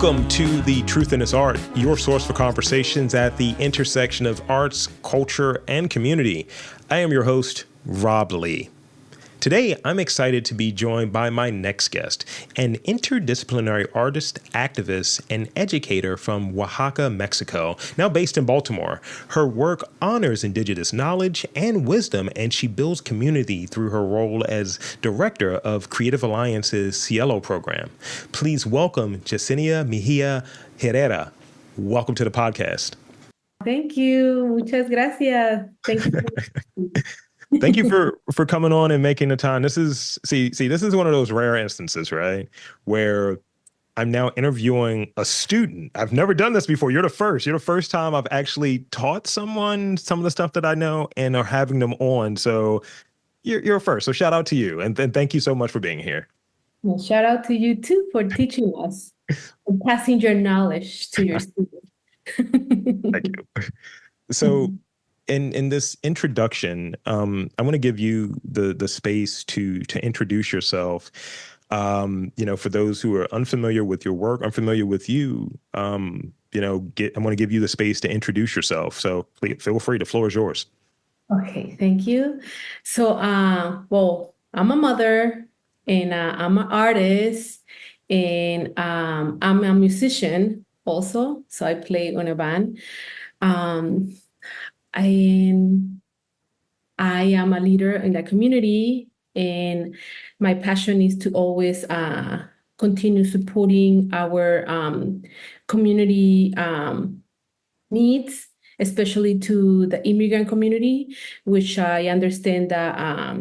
Welcome to The Truth in This Art, your source for conversations at the intersection of arts, culture, and community. I am your host, Rob Lee. Today, I'm excited to be joined by my next guest, an interdisciplinary artist, activist, and educator from Oaxaca, Mexico, now based in Baltimore. Her work honors indigenous knowledge and wisdom, and she builds community through her role as director of Creative Alliance's Cielo program. Please welcome Yesenia Mejia Herrera. Welcome to the podcast. Thank you. Muchas gracias. Thank you. Thank you for coming on and making the time. This is this is one of those rare instances, right, where I'm now interviewing a student. I've never done this before. You're the first. You're the first time I've actually taught someone some of the stuff that I know and are having them on. So you're first. So shout out to you, and thank you so much for being here. Well, shout out to you too for teaching us and passing your knowledge to your students. Thank you. So. In this introduction, I want to give you the space to introduce yourself. For those who are unfamiliar with your work, unfamiliar with you, I want to give you the space to introduce yourself. So please, feel free. The floor is yours. Okay, thank you. So, I'm a mother and I'm an artist and I'm a musician also. So I play in a band. I am a leader in the community, and my passion is to always continue supporting our community needs, especially to the immigrant community, which I understand that,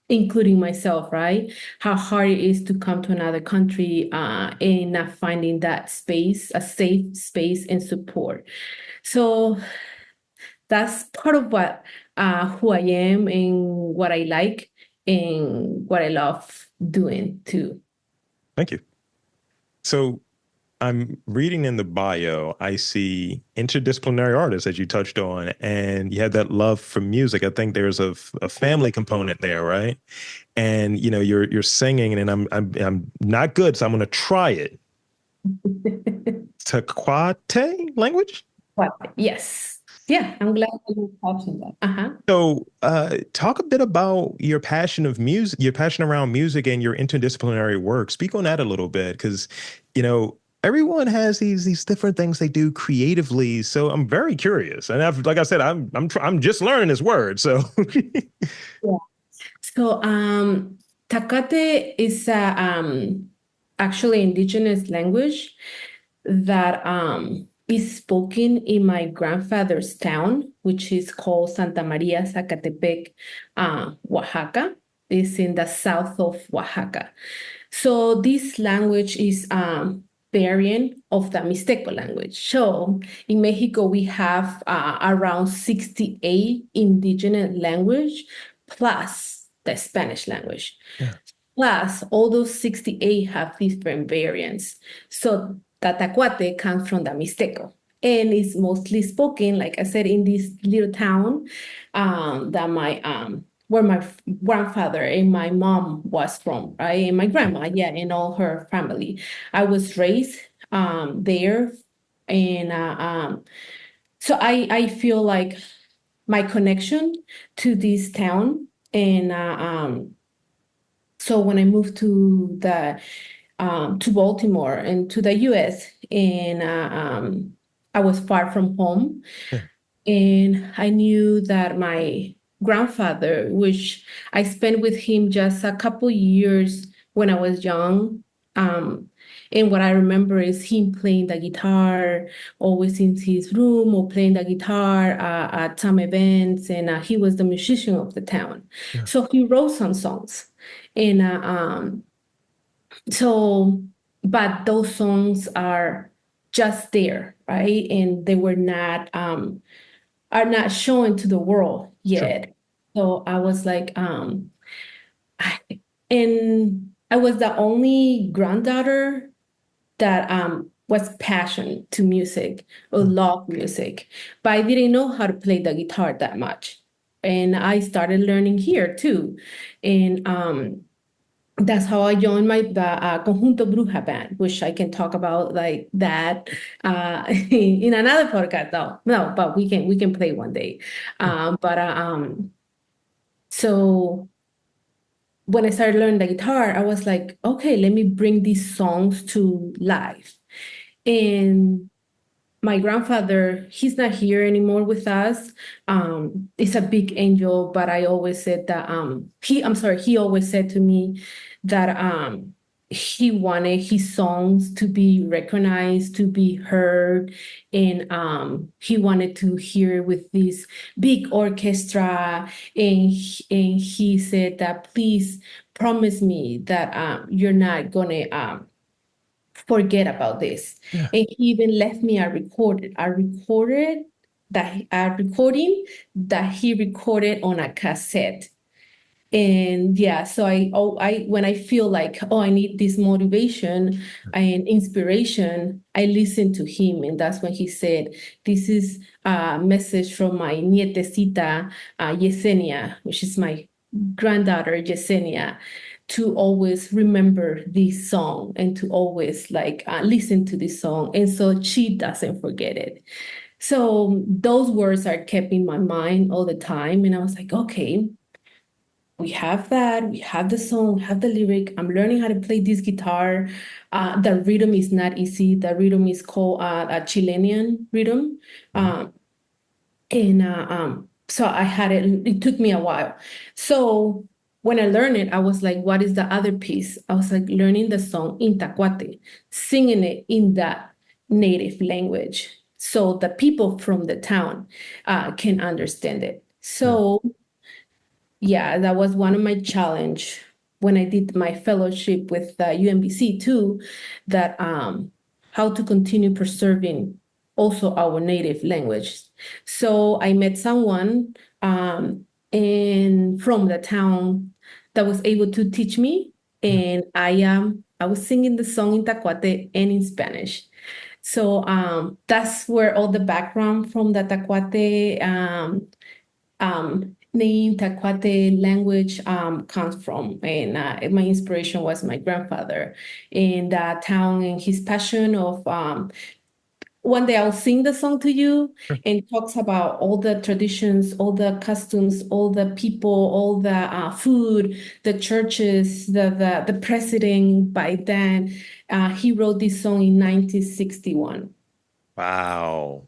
including myself, right? How hard it is to come to another country and not finding that space, a safe space and support. So that's part of what who I am and what I like and what I love doing too. Thank you. So I'm reading in the bio, I see interdisciplinary artists, as you touched on, and you had that love for music. I think there's a family component there, right? And you're singing, and I'm not good, so I'm going to try it. Taquate language? Yes. Yeah, I'm glad you mentioned that. So, talk a bit about your passion of music, your passion around music, and your interdisciplinary work. Speak on that a little bit, because everyone has these different things they do creatively. So I'm very curious, and like I said, I'm just learning this word. So, yeah. So, Tacate is actually indigenous language that is spoken in my grandfather's town, which is called Santa Maria Zacatepec, Oaxaca. It's in the south of Oaxaca. So this language is variant of the Mixteco language. So in Mexico, we have around 68 indigenous language plus the Spanish language. Yeah. Plus, all those 68 have different variants. So Tatacuate comes from the Mixteco and is mostly spoken, like I said, in this little town that where my grandfather and my mom was from, right? And my grandma, yeah, and all her family. I was raised there, and so I feel like my connection to this town, and so when I moved to Baltimore and to the U.S., and I was far from home. Yeah. And I knew that my grandfather, which I spent with him just a couple years when I was young, and what I remember is him playing the guitar, always in his room, or playing the guitar at some events, and he was the musician of the town. Yeah. So he wrote some songs, and but those songs are just there, right? And they were not are not shown to the world yet. Sure. So I was like, and I was the only granddaughter that was passionate to music or loved music, but I didn't know how to play the guitar that much. And I started learning here too. And that's how I joined the Conjunto Bruja band, which I can talk about like that in another podcast. No, but we can play one day. But so when I started learning the guitar, I was like, okay, let me bring these songs to life. And my grandfather, he's not here anymore with us. It's a big angel, but I always said that I'm sorry, he always said to me that he wanted his songs to be recognized, to be heard, and he wanted to hear with this big orchestra. And he said that please promise me that you're not gonna forget about this. Yeah. And he even left me a recording that he recorded on a cassette. And yeah, so I when I feel like, oh, I need this motivation and inspiration, I listen to him. And that's when he said, this is a message from my nietecita, Yesenia, which is my granddaughter, Yesenia, to always remember this song and to always like listen to this song. And so she doesn't forget it. So those words are kept in my mind all the time. And I was like, okay, we have that, we have the song, we have the lyric. I'm learning how to play this guitar. The rhythm is not easy. The rhythm is called a Chilean rhythm. Mhm. Uh, and so I had it took me a while. So when I learned it, I was like, what is the other piece? I was like learning the song in Tacuate, singing it in that native language. So the people from the town can understand it. Yeah. So yeah, that was one of my challenge when I did my fellowship with the UMBC too, that how to continue preserving also our native language. So I met someone and from the town that was able to teach me, Yeah. and I was singing the song in Tacuate and in Spanish. So that's where all the background from the Tacuate name Tacuate language comes from. And my inspiration was my grandfather in that town and his passion of one day I'll sing the song to you Sure. and talks about all the traditions, all the customs, all the people, all the food, the churches, the president by then. He wrote this song in 1961. Wow.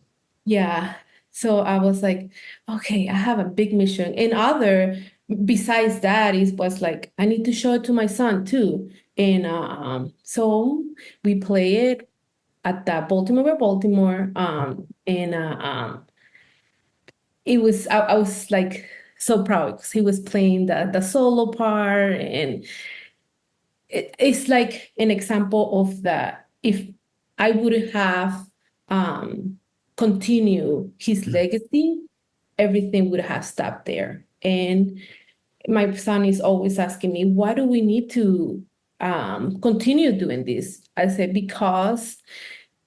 Yeah. So I was like, okay, I have a big mission. And other besides that is was like, I need to show it to my son too. And so we play it at the Baltimore. And it was I was like so proud because he was playing the solo part, and it's like an example of the if I would have continued his Mhm. legacy, everything would have stopped there. And my son is always asking me, why do we need to continue doing this? I said, because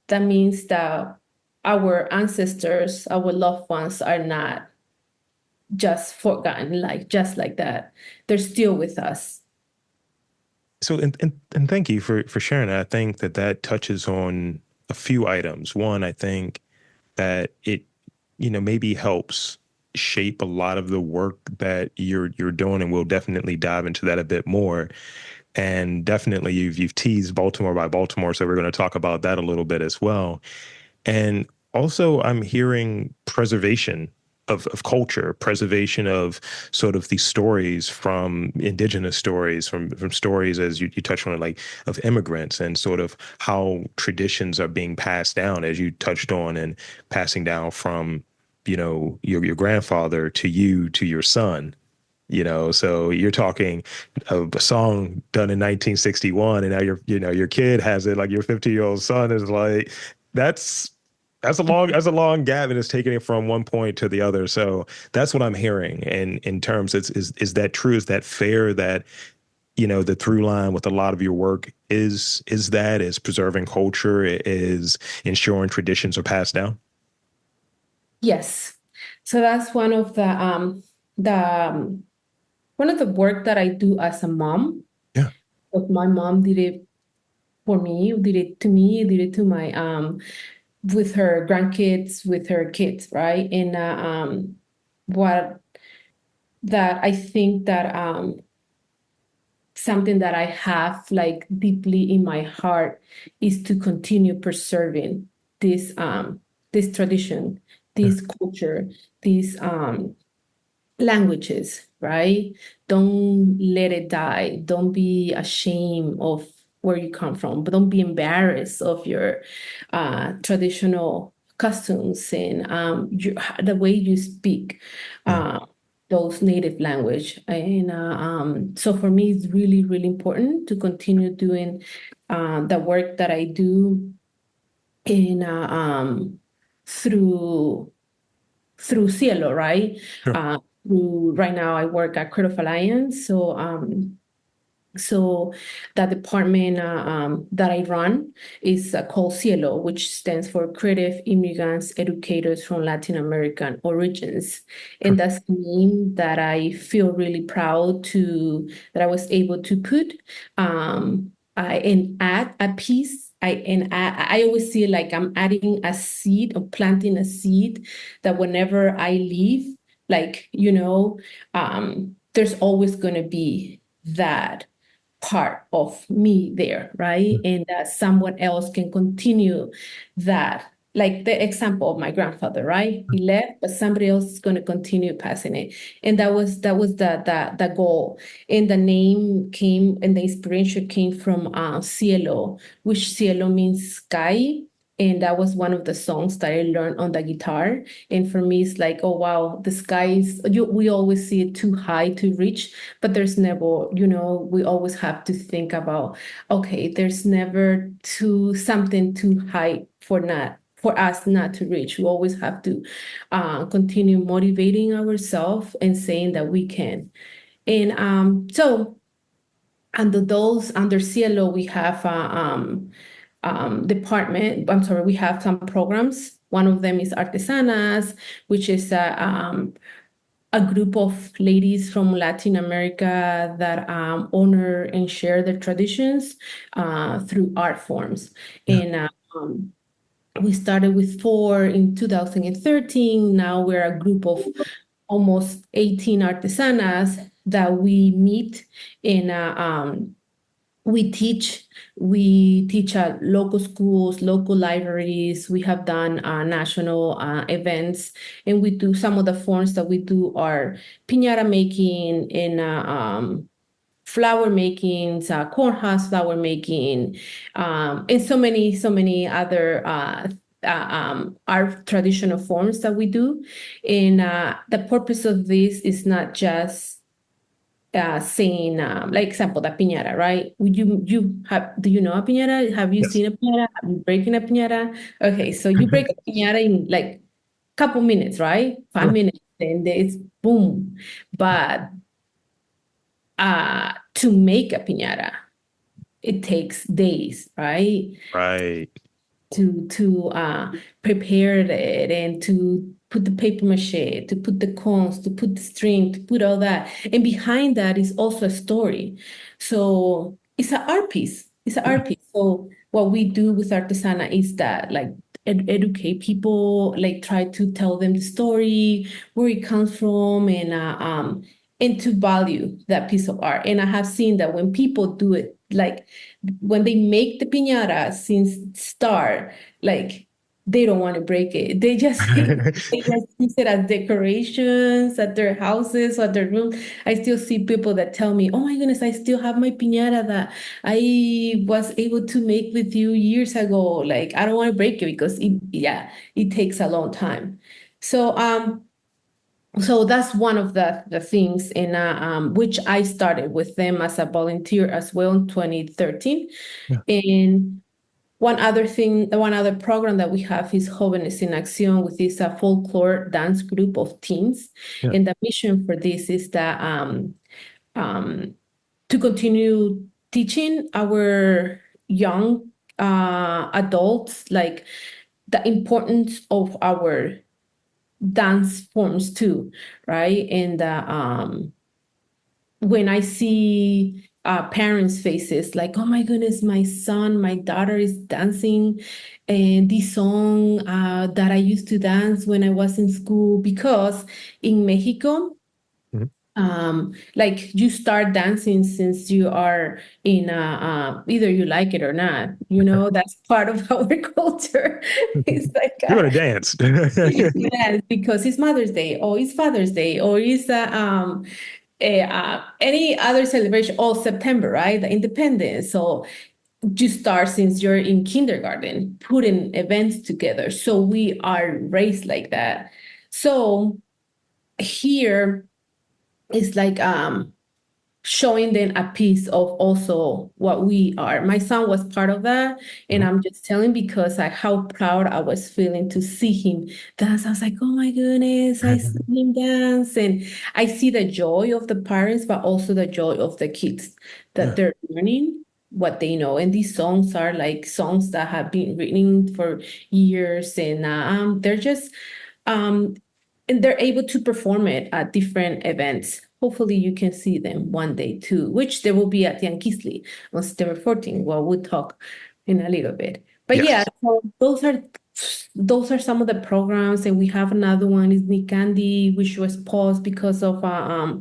that means that our ancestors, our loved ones are not just forgotten, like just like that. They're still with us. So, and thank you for sharing that. I think that that touches on a few items. One, I think that it, maybe helps shape a lot of the work that you're doing, and we'll definitely dive into that a bit more. And definitely you've teased Baltimore by Baltimore, so we're going to talk about that a little bit as well. And also, I'm hearing preservation of culture, preservation of sort of these stories from indigenous stories, from stories, as you touched on, like of immigrants and sort of how traditions are being passed down, as you touched on, and passing down from, your grandfather to you to your son. So you're talking a song done in 1961, and now your kid has it, like your 50-year-old son is like, that's that's a long gap, and it's taking it from one point to the other. So that's what I'm hearing. And in terms, is that true? Is that fair? That the through line with a lot of your work is preserving culture, is ensuring traditions are passed down. Yes. So that's the one of the work that I do as a mom. Yeah. But my mom did it for me, did it to me, did it to my with her grandkids, with her kids, right? And what that I think that something that I have like deeply in my heart is to continue preserving this tradition, Yeah. this culture, these languages, right? Don't let it die. Don't be ashamed of where you come from, but don't be embarrassed of your traditional customs and the way you speak Yeah. those native language. And so for me, it's really, really important to continue doing the work that I do in through through Cielo, right? Sure. Through right now I work at Creative Alliance. So that department that I run is called Cielo, which stands for Creative Immigrants Educators from Latin American Origins. Sure. And that's the name that I feel really proud to that I was able to put and add a piece. I always see it like I'm adding a seed or planting a seed that whenever I leave, like, there's always going to be that part of me there, right? And that someone else can continue that. Like the example of my grandfather, right? He left, but somebody else is going to continue passing it. And that was the goal. And the name came and the inspiration came from Cielo, which Cielo means sky. And that was one of the songs that I learned on the guitar. And for me, it's like, oh wow, the sky is we always see it too high to reach, but there's never, we always have to think about, okay, there's never something too high for us not to reach. We always have to continue motivating ourselves and saying that we can. And so under Cielo, we have department. I'm sorry, we have some programs. One of them is Artesanas, which is a group of ladies from Latin America that honor and share their traditions through art forms. Yeah. And we started with four in 2013. Now we're a group of almost 18 artesanas that we meet in we teach at local schools, local libraries. We have done national events, and we do some of the forms that we do are piñata making and flower making, cornhusk flower making, and so many other our traditional forms that we do. And the purpose of this is not just saying, like example, the piñata, right? Would do you know a piñata? Have you Yes. seen a piñata? Have you breaking a piñata? Okay, so you break a piñata in like couple minutes, right? Five Sure. minutes, and it's boom. But to make a piñata, it takes days, right? Right. To prepare it and to put the paper mache, to put the cones, to put the string, to put all that. And behind that is also a story. So it's an art piece. It's an Yeah. art piece. So what we do with Artesana is that like educate people, like try to tell them the story, where it comes from, and to value that piece of art. And I have seen that when people do it, like when they make the piñata since start, like they don't want to break it. They just use it as decorations at their houses, at their room. I still see people that tell me, "Oh my goodness, I still have my piñata that I was able to make with you years ago. Like I don't want to break it because it takes a long time." So so that's one of the things in which I started with them as a volunteer as well in 2013. Yeah. And one other program that we have is Jóvenes en Acción, which is a folklore dance group of teens. Yeah. And the mission for this is that um, to continue teaching our young adults like the importance of our dance forms too, right? And when I see parents' faces, like, oh my goodness, my son, my daughter is dancing, and this song that I used to dance when I was in school, because in Mexico, Mhm. like you start dancing since you are in either you like it or not, that's part of our culture. It's like You're gonna dance. yes, because it's Mother's Day or it's Father's Day or it's any other celebration, or September, right? The Independence. So you start since you're in kindergarten, putting events together. So we are raised like that. So here it's like showing them a piece of also what we are. My son was part of that, and Mhm. I'm just telling because how proud I was feeling to see him dance. I was like, oh my goodness, I see him dance, and I see the joy of the parents, but also the joy of the kids that Yeah. they're learning what they know. And these songs are like songs that have been written for years, and they're just um, and they're able to perform it at different events. Hopefully, you can see them one day too, which they will be at Yankeesly on September 14th. Well, we'll talk in a little bit. But yeah, Yes. so those are some of the programs, and we have another one is Nick Candy, which was paused because of um,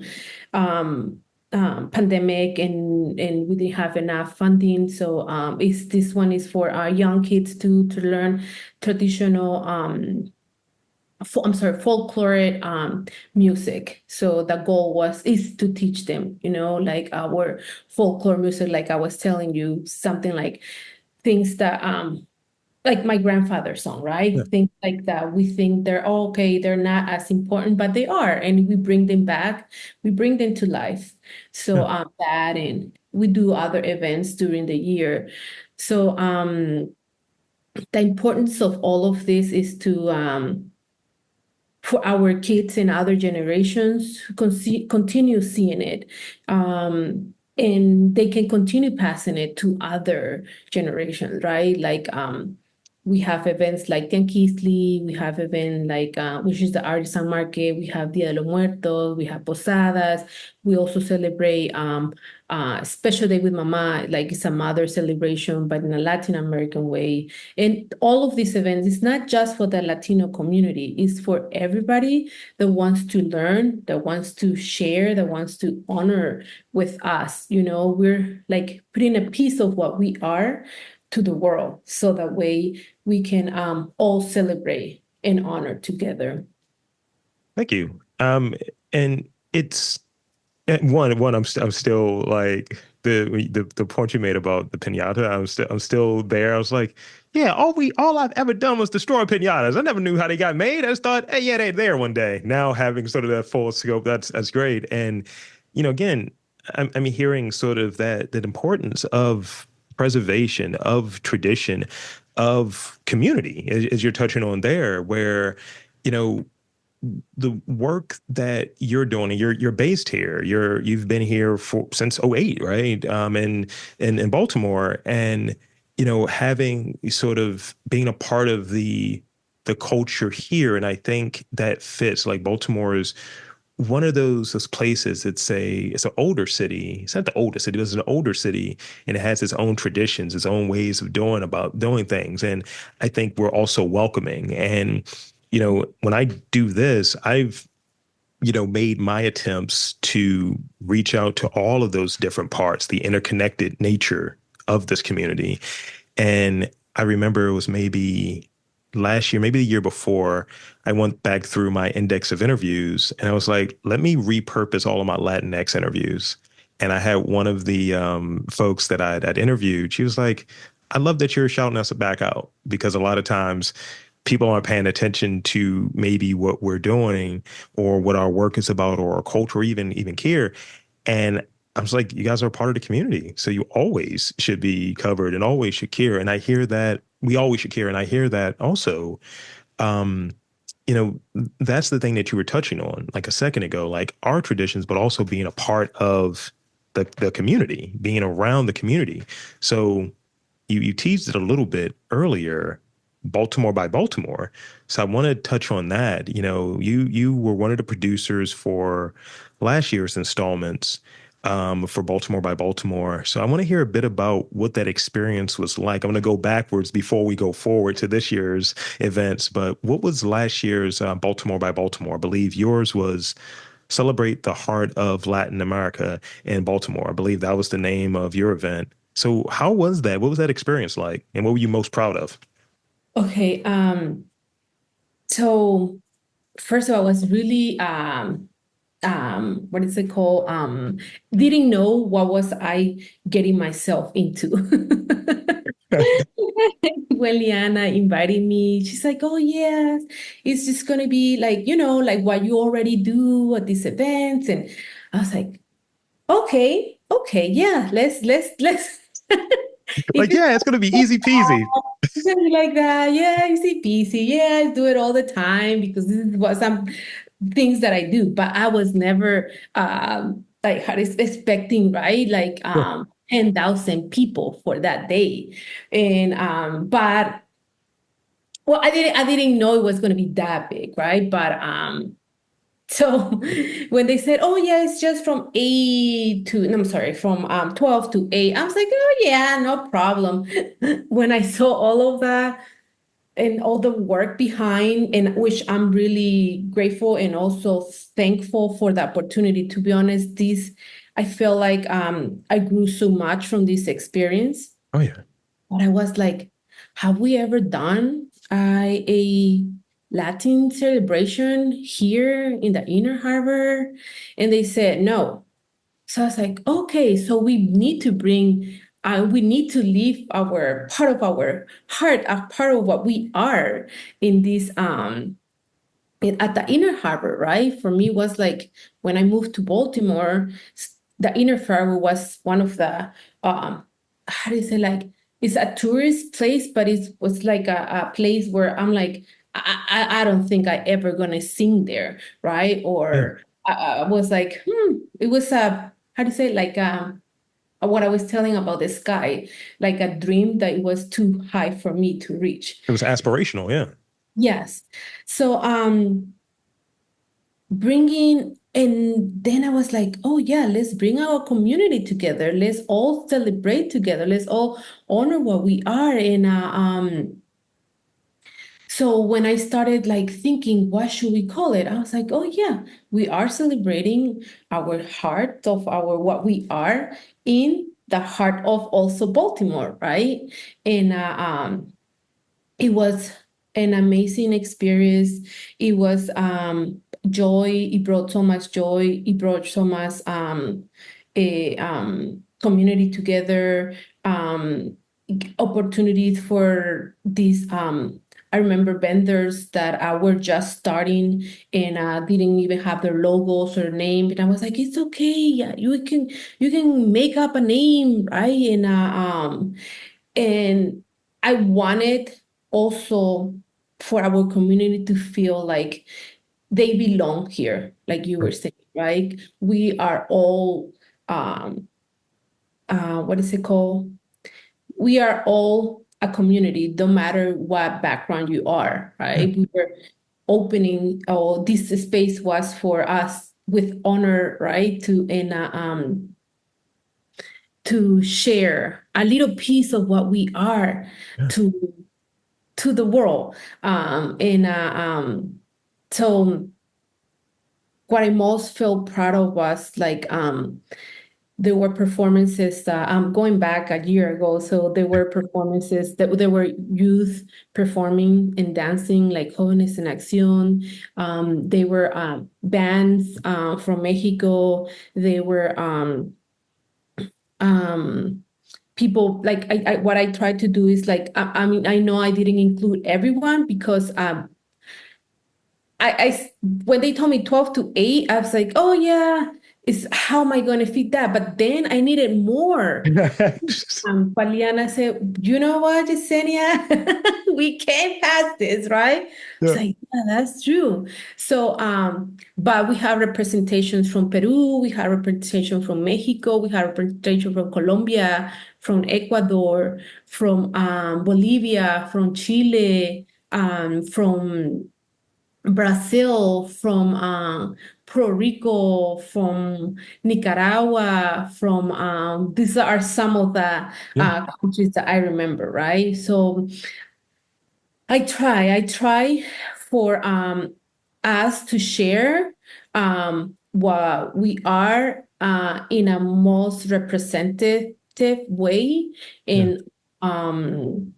pandemic, and we didn't have enough funding. So is this one is for our young kids to learn traditional I'm sorry, folklore music. So the goal is to teach them, like our folklore music, like I was telling you, something like things that like my grandfather's song, Yeah. right? Things like that. We think they're okay, they're not as important, but they are, and we bring them back, we bring them to life. So Yeah. that, and we do other events during the year. So the importance of all of this is to for our kids and other generations who continue seeing it. And they can continue passing it to other generations, right? Like we have events like Tianquisli, we have event like which is the artisan market, we have Dia de los Muertos, we have Posadas, we also celebrate special day with mama, like it's a mother celebration, but in a Latin American way. And all of these events, it's not just for the Latino community, it's for everybody that wants to learn, that wants to share, that wants to honor with us. We're like putting a piece of what we are to the world so that way we can all celebrate and honor together. Thank you. And it's one. I'm still like the point you made about the pinata. I'm still there. I was like, yeah, all I've ever done was destroy pinatas. I never knew how they got made. I just thought, hey, yeah, they're there one day. Now having sort of that full scope, that's great. And again, I'm hearing sort of that importance of preservation, of tradition, of community, as you're touching on there, where you know the work that you're doing, and you're based here. You've been here for since '08, right? In Baltimore, and having sort of being a part of the culture here, and I think that fits. Like Baltimore is one of those places. It's an older city. It's not the oldest city, but it's an older city, and it has its own traditions, its own ways of doing things. And I think we're also welcoming. And when I do this, I've made my attempts to reach out to all of those different parts, the interconnected nature of this community. And I remember it was maybe last year, maybe the year before, I went back through my index of interviews and I was like, let me repurpose all of my Latinx interviews. And I had one of the folks that I'd interviewed. She was like, I love that you're shouting us back out, because a lot of times people aren't paying attention to maybe what we're doing or what our work is about or our culture, or even care. And I was like, you guys are a part of the community. So you always should be covered and always should care. And I hear that we always should care. And I hear that also, um, that's the thing that you were touching on like a second ago, like our traditions, but also being a part of the community, being around the community. So you teased it a little bit earlier, Baltimore by Baltimore. So I want to touch on that. You were one of the producers for last year's installments. for Baltimore by Baltimore. So I want to hear a bit about what that experience was like. I'm going to go backwards before we go forward to this year's events. But what was last year's Baltimore by Baltimore? I believe yours was Celebrate the Heart of Latin America in Baltimore. I believe that was the name of your event. So how was that? What was that experience like? And what were you most proud of? Okay, so first of all, I was really what is it called? Didn't know what was I getting myself into. When Liana invited me, she's like, "Oh yes, it's just gonna be like, like what you already do at these events." And I was like, "Okay, okay, yeah, let's." If Like, it's yeah, it's going to be easy peasy. something like that, yeah, easy peasy. Yeah, I do it all the time because this is what some things that I do. But I was never like how is expecting, right? Like Sure. 10,000 people for that day. And but well, I didn't know it was gonna be that big, right? But so when they said, "Oh yeah, it's just from 8 to," no, I'm sorry, from 12 to 8, I was like, "Oh yeah, no problem." When I saw all of that and all the work behind, and which I'm really grateful and also thankful for the opportunity. To be honest, this I feel like I grew so much from this experience. Oh, yeah. But I was like, have we ever done a Latin celebration here in the Inner Harbor? And they said no. So I was like, okay, so we need to leave our part of our heart, a part of what we are in this at the Inner Harbor, right? For me, was like when I moved to Baltimore, the Inner Harbor was one of the how do you say, like, it's a tourist place, but it was like a place where I'm like, I don't think I ever gonna sing there, right? Yeah. Or I was like, it was a how do you say, like what I was telling about the sky, like a dream that it was too high for me to reach. It was aspirational. Yeah. Yes. So bringing, and then I was like, oh yeah, let's bring our community together, let's all celebrate together, let's all honor what we are. And so when I started like thinking, what should we call it, I was like, oh yeah, we are celebrating our heart of our what we are in the heart of also Baltimore, right? And it was an amazing experience. It was joy. It brought so much joy. It brought so much a community together, opportunities for these. I remember vendors that were just starting and didn't even have their logos or name. And I was like, it's okay. Yeah, you can make up a name, right? And I wanted also for our community to feel like they belong here, like you were saying, right? We are all, what is it called? We are all a community, no matter what background you are, Yeah. right? We were opening, oh, this space was for us with honor, right? To share a little piece of what we are Yeah. to to the world. And so what I most feel proud of was like there were performances going back a year ago. So there were performances that there were youth performing and dancing, like Jóvenes en Acción. They were bands from Mexico. They were um, people like what I tried to do is like I mean I know I didn't include everyone because when they told me 12 to 8, I was like, oh yeah, is how am I going to fit that? But then I needed more. Paliana said, you know what, Yesenia, we came past this, right? I was Yeah. like, yeah, that's true. So, but we have representations from Peru, we have representation from Mexico, we have representation from Colombia, from Ecuador, from Bolivia, from Chile, from Brazil, from Puerto Rico, from Nicaragua, from these are some of the Yeah. countries that I remember, right? So I try for us to share what we are in a most representative way, Yeah. and um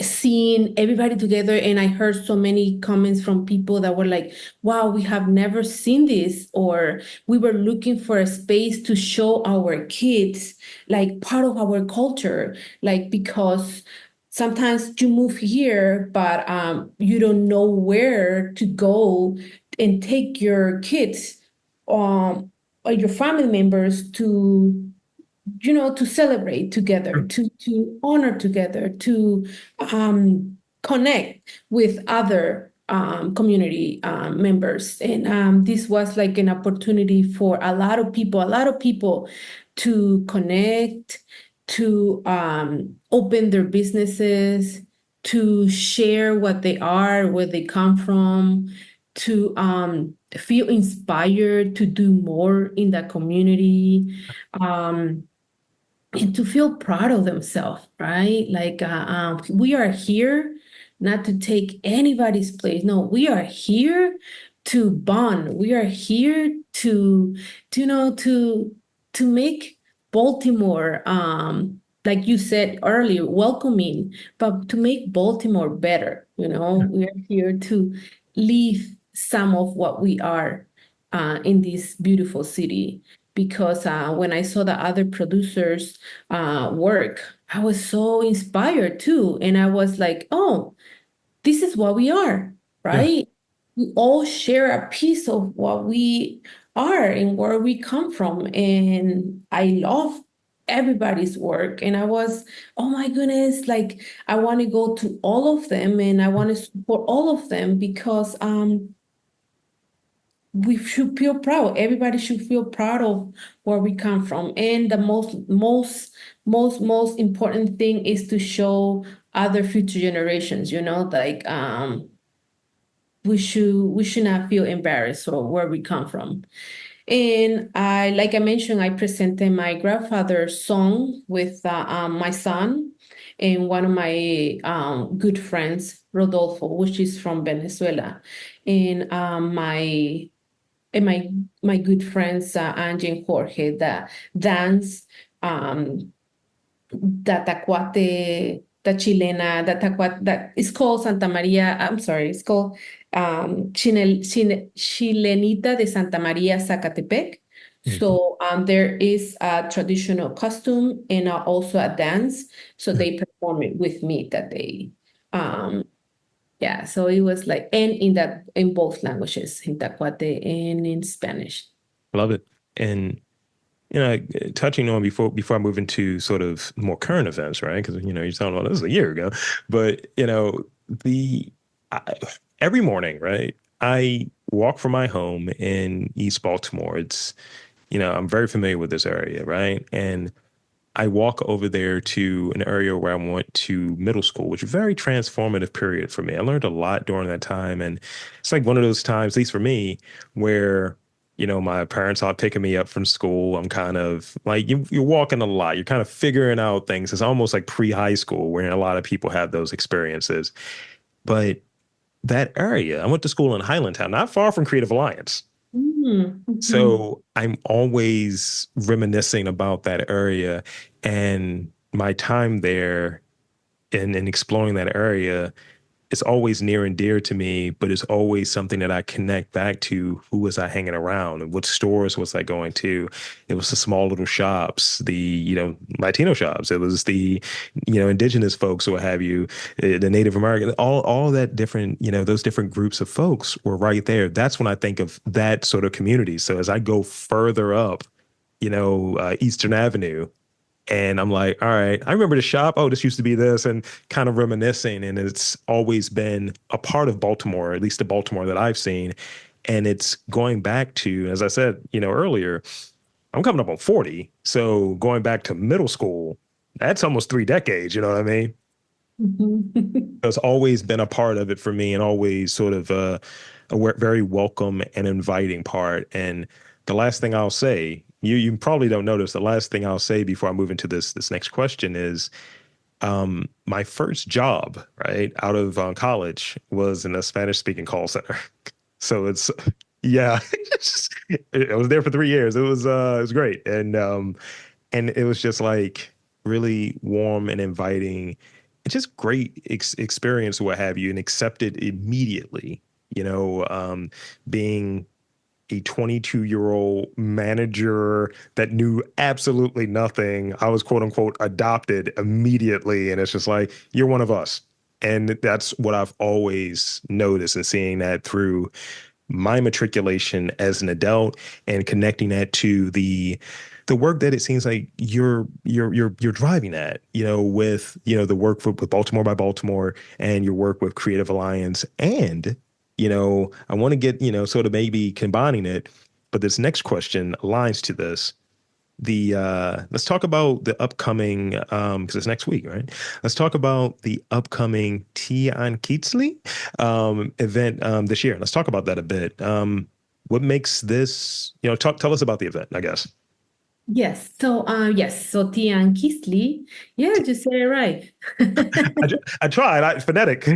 seeing everybody together. And I heard so many comments from people that were like, wow, we have never seen this, or we were looking for a space to show our kids like part of our culture, like because sometimes you move here but you don't know where to go and take your kids or your family members to, to celebrate together, Sure. to honor together, to connect with other community members. And this was like an opportunity for a lot of people to connect, to open their businesses, to share what they are, where they come from, to feel inspired to do more in the community. Um, and to feel proud of themselves, right? Like we are here not to take anybody's place. No, we are here to bond. We are here to to make Baltimore, like you said earlier, welcoming, but to make Baltimore better. We are here to leave some of what we are in this beautiful city, because when I saw the other producers work, I was so inspired too. And I was like, oh, this is what we are, Yeah. right? We all share a piece of what we are and where we come from. And I love everybody's work. And I was, oh my goodness, like I want to go to all of them and I want to support all of them, because we should feel proud. Everybody should feel proud of where we come from. And the most important thing is to show other future generations, like we should not feel embarrassed or where we come from. And like I mentioned, I presented my grandfather's song with my son and one of my good friends, Rodolfo, which is from Venezuela. And my good friends Angie and Jorge that dance um the tacuate, the chilena, the tacuate that is called Santa Maria. I'm sorry, it's called Chilenita de Santa Maria Zacatepec. Mhm. So there is a traditional costume and also a dance. So Yeah. they perform it with me that day. Um, yeah, so it was like, and in both languages, in Tacuate and in Spanish. Love it. And touching on before I move into sort of more current events, right? Because you're talking about this a year ago, but the I, every morning, right? I walk from my home in East Baltimore. It's I'm very familiar with this area, right? And I walk over there to an area where I went to middle school, which was a very transformative period for me. I learned a lot during that time. And it's like one of those times, at least for me, where, my parents are picking me up from school. I'm kind of like, you're walking a lot. You're kind of figuring out things. It's almost like pre-high school where a lot of people have those experiences. But that area, I went to school in Highlandtown, not far from Creative Alliance. Mhm. So I'm always reminiscing about that area and my time there and exploring that area. It's always near and dear to me, but it's always something that I connect back to. Who was I hanging around and what stores was I going to? It was the small little shops, the, Latino shops. It was the, indigenous folks or what have you, the Native American, all that different, those different groups of folks were right there. That's when I think of that sort of community. So as I go further up, Eastern Avenue, and I'm like, all right, I remember the shop. Oh, this used to be this, and kind of reminiscing. And it's always been a part of Baltimore, at least the Baltimore that I've seen. And it's going back to, as I said, earlier, I'm coming up on 40. So going back to middle school, that's almost 3 decades. You know what I mean? Mhm. It's always been a part of it for me and always sort of very welcome and inviting part. And the last thing I'll say, you probably don't notice, the last thing I'll say before I move into this next question is my first job, right, out of college was in a Spanish speaking call center. So it's yeah, I was there for 3 years. It was great, and it was just like really warm and inviting, and just great experience, what have you, and accepted immediately. You know, being a 22-year-old manager that knew absolutely nothing. I was quote unquote adopted immediately. And it's just like, you're one of us. And that's what I've always noticed, and seeing that through my matriculation as an adult and connecting that to the work that it seems like you're driving at, with the work with Baltimore by Baltimore and your work with Creative Alliance. And I want to get, sort of maybe combining it, but this next question aligns to this. The Let's talk about the upcoming, because it's next week, right? Let's talk about the upcoming Tian Keatsley event this year. Let's talk about that a bit. What makes this, tell us about the event, I guess. So Tian Kisley, yeah, just said it right. I tried. Phonetic.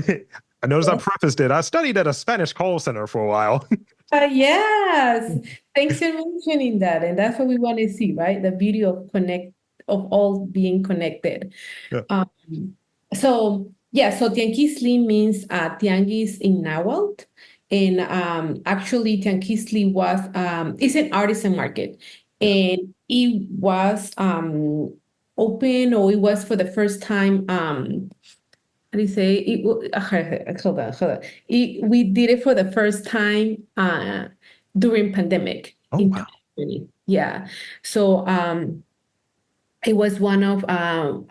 I noticed I prefaced it. I studied at a Spanish call center for a while. Yes, thanks for mentioning that, and that's what we want to see, right? The beauty of all being connected. Yeah. Um, so Tianquisli means tianguis in Nahuatl, and actually Tianquisli was it's an artisan market, Yeah. and it was open, or it was for the first time. How do you say it? Hold on. We did it for the first time during pandemic Oh in wow. 2020. Yeah. So it was one of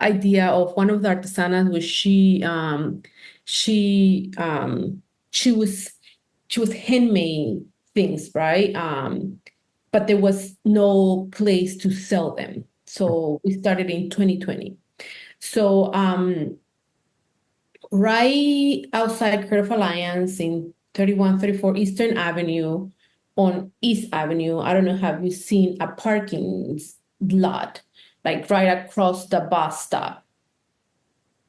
idea of one of the artisanas, which she she was she was handmade things, right? But there was no place to sell them. So we started in 2020. So right outside Creative Alliance in 3134 Eastern Avenue on East Avenue. I don't know, have you seen a parking lot like right across the bus stop?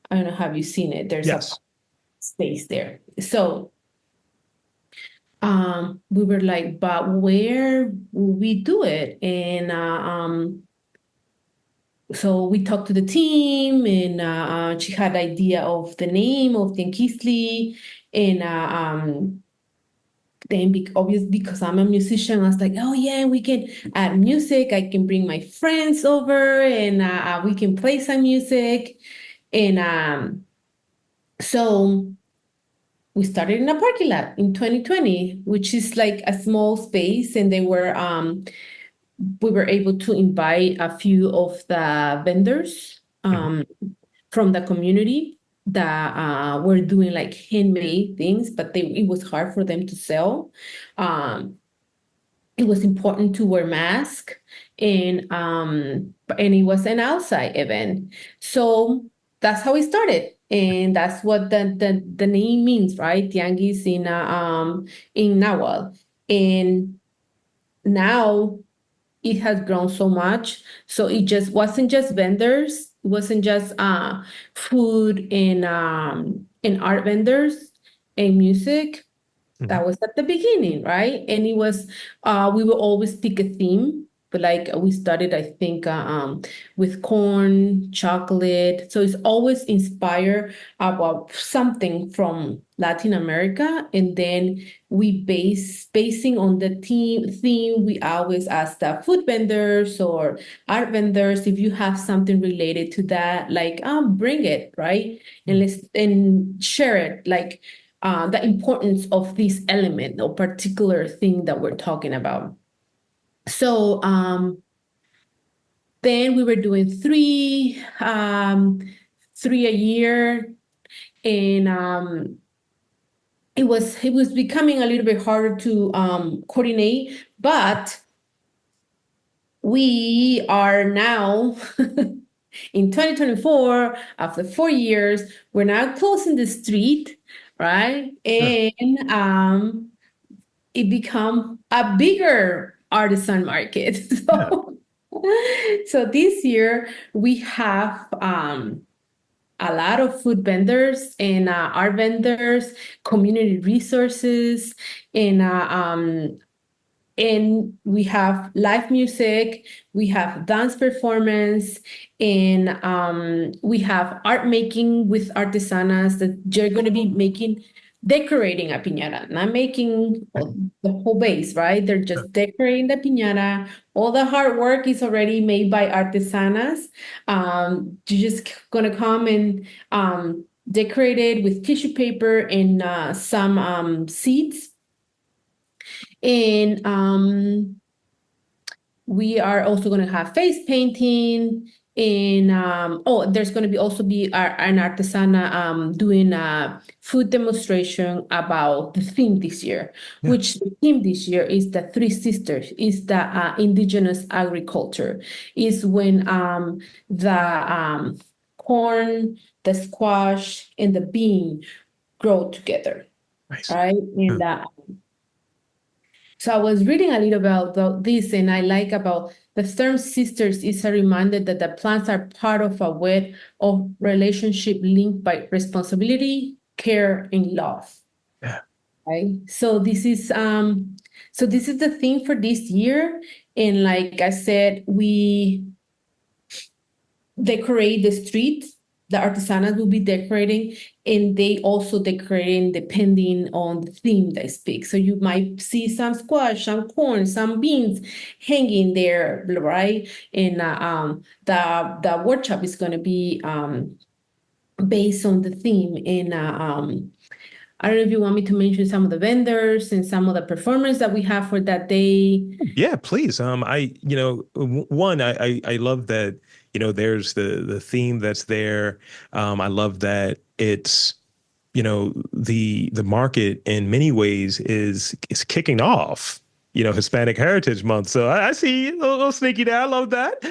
I don't know, have you seen it? There's a Yes. space there. So we were like, but where will we do it? And so we talked to the team, and she had idea of the name of Tenkisli, and then obvious because I'm a musician, I was like, oh yeah, we can add music. I can bring my friends over, and we can play some music. And so we started in a parking lot in 2020, which is like a small space, and we were able to invite a few of the vendors Mhm. from the community that were doing like handmade things, but it was hard for them to sell. Um, it was important to wear mask, and it was an outside event. So that's how it started. And that's what the name means, right? Tianguis in Nahuatl. And now it has grown so much. So it just wasn't just vendors, it wasn't just food and art vendors and music. Mhm. That was at the beginning, right? And it was we will always pick a theme, but like we started, I think, with corn, chocolate. So it's always inspired about something from Latin America, and then we basing on the theme. We always ask the food vendors or art vendors if you have something related to that, like bring it, right? And let's and share it, like the importance of this element or particular thing that we're talking about. So then we were doing three a year, and it was becoming a little bit harder to coordinate, but we are now in 2024, after 4 years, we're now closing the street, right? Yeah. And it become a bigger artisan market. Yeah. So this year we have a lot of food vendors and art vendors, community resources, and we have live music, we have dance performance, and we have art making with artisanas that you're going to be making, decorating a piñata, not making the whole base, right? They're just decorating the piñata. All the hard work is already made by artisanas. You're just going to come and decorate it with tissue paper and some seeds. And we are also going to have face painting. And there's going to be also be an artisana doing a food demonstration about the theme this year, Yeah. which the theme this year is the Three Sisters, is the indigenous agriculture, is when the corn, the squash, and the bean grow together, Nice. right? Yeah. And so I was reading a little about this, and I like about the term sisters is a reminder that the plants are part of a web of relationship linked by responsibility, care, and love. Yeah. Right. So this is the thing for this year. And like I said, we decorate the street. The artisanas will be decorating, and they also decorating depending on the theme they speak. So you might see some squash, some corn, some beans hanging there, right? And the workshop is going to be based on the theme. And I don't know if you want me to mention some of the vendors and some of the performers that we have for that day. Yeah, please. One, I love that, there's the theme that's there. I love that it's, the market in many ways is kicking off, Hispanic Heritage Month. So I see a little sneaky there. I love that.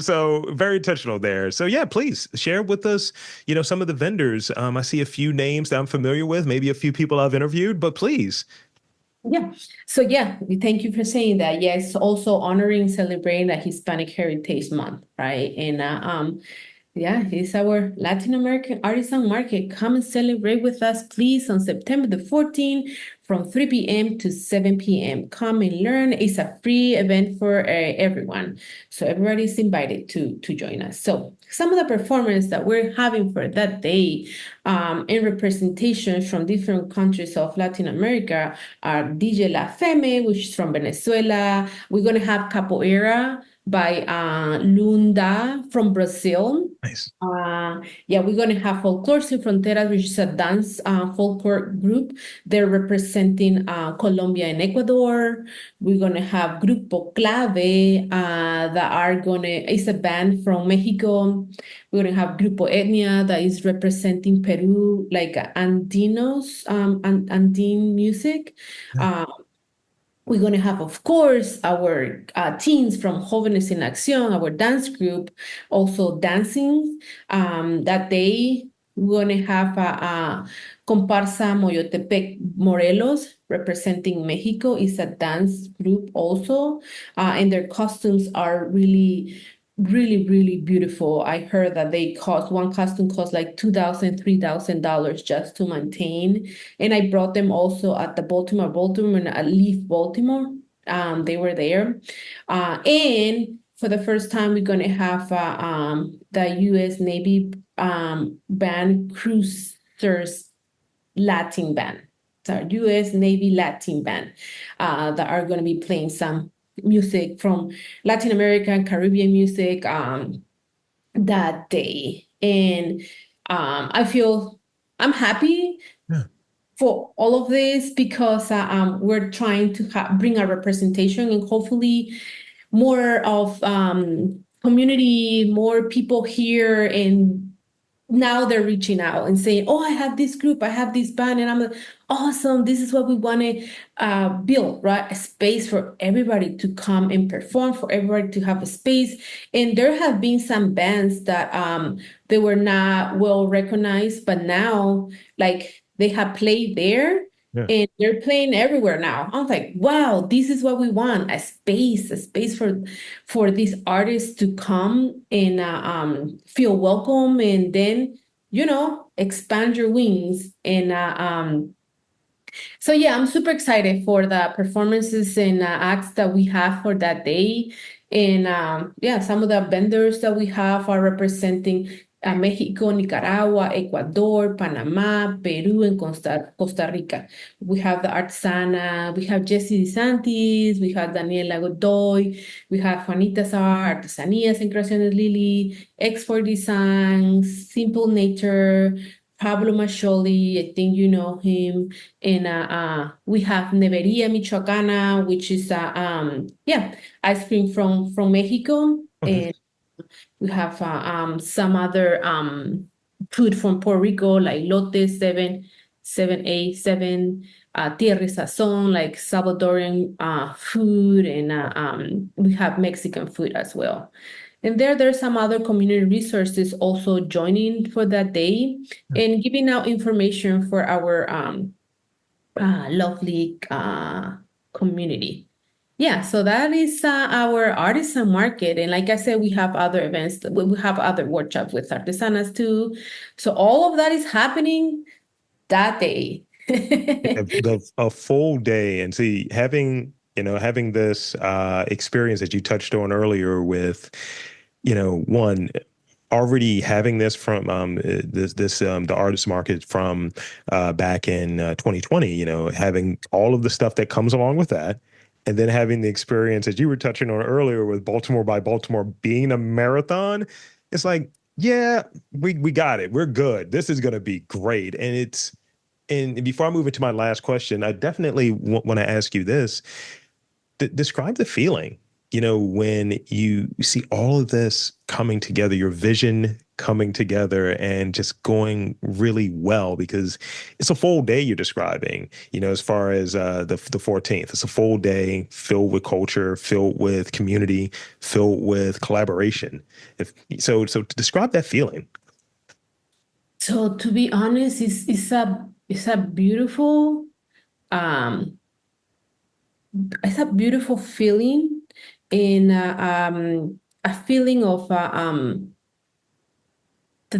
So very intentional there. So yeah, please share with us, some of the vendors. I see a few names that I'm familiar with, maybe a few people I've interviewed, but please. Yeah. So yeah, we thank you for saying that. Yes, also honoring, celebrating the Hispanic Heritage Month, right? And yeah, it's our Latin American Artisan Market. Come and celebrate with us, please, on September the 14th from 3 p.m. to 7 p.m. Come and learn. It's a free event for everyone. So everybody's invited to join us. So some of the performance that we're having for that day in representation from different countries of Latin America are DJ La Feme, which is from Venezuela. We're going to have Capoeira by Lunda from Brazil. Nice. Yeah, we're going to have Folklore Sin Fronteras, which is a dance folklore group. They're representing Colombia and Ecuador. We're going to have Grupo Clave that are going to, it's a band from Mexico. We're going to have Grupo Etnia that is representing Peru, like Andinos, Andine music. We're going to have, of course, our teens from Jóvenes en Acción, our dance group, also dancing. That day, we're going to have Comparsa Moyotepec Morelos, representing Mexico, is a dance group also. And their costumes are really, really, really beautiful. I heard that one costume costs like $2,000, $3,000 just to maintain. And I brought them also at the Baltimore, and at Leaf Baltimore. They were there. And for the first time, we're going to have the U.S. Navy band, Cruisers Latin band. So U.S. Navy Latin band that are going to be playing some music from Latin American, Caribbean music that day. And I'm happy Yeah. for all of this because we're trying to bring a representation and hopefully more of community, more people here and now they're reaching out and saying, "Oh, I have this group, I have this band," and I'm like, "Awesome! This is what we want to build, right? A space for everybody to come and perform, for everybody to have a space." And there have been some bands that they were not well recognized, but now like they have played there. Yeah. And they're playing everywhere now. I was like, wow, this is what we want, a space for these artists to come and feel welcome, and then expand your wings. And so yeah, I'm super excited for the performances and acts that we have for that day. And yeah, some of the vendors that we have are representing Mexico, Nicaragua, Ecuador, Panama, Peru, and Costa Rica. We have the Artesana, we have Jessie DeSantis, we have Daniela Godoy, we have Juanita's Art, Artesanías en Creaciones Lily, Export Designs, Simple Nature, Pablo Macholi, I think you know him. And we have Nevería Michoacana, which is yeah, ice cream from Mexico. Okay. And we have some other food from Puerto Rico, like Lote 787, Tierra Sazon, like Salvadorian food, and we have Mexican food as well. And there's some other community resources also joining for that day and giving out information for our lovely community. Yeah, so that is our artisan market. And like I said, we have other events, we have other workshops with artisanas too. So all of that is happening that day. A full day, and see, having this experience that you touched on earlier with, one, already having this from the artist market from back in 2020, having all of the stuff that comes along with that, and then having the experience that you were touching on earlier with Baltimore by Baltimore being a marathon. It's like, yeah, we got it, we're good, this is going to be great. And before I move into my last question, I definitely want to ask you this. Describe the feeling, when you see all of this coming together, your vision coming together and just going really well, because it's a full day you're describing, as far as the 14th. It's a full day filled with culture, filled with community, filled with collaboration. So describe that feeling. So to be honest, it's a beautiful um it's a beautiful feeling, and a feeling of that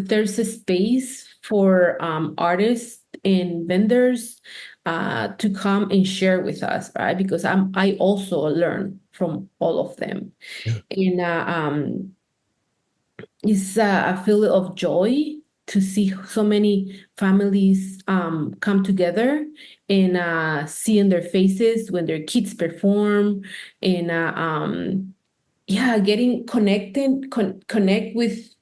there's a space for artists and vendors to come and share with us, right? Because I also learn from all of them. Yeah. And it's a feeling of joy to see so many families come together and see in their faces when their kids perform, and yeah, getting connected, connect with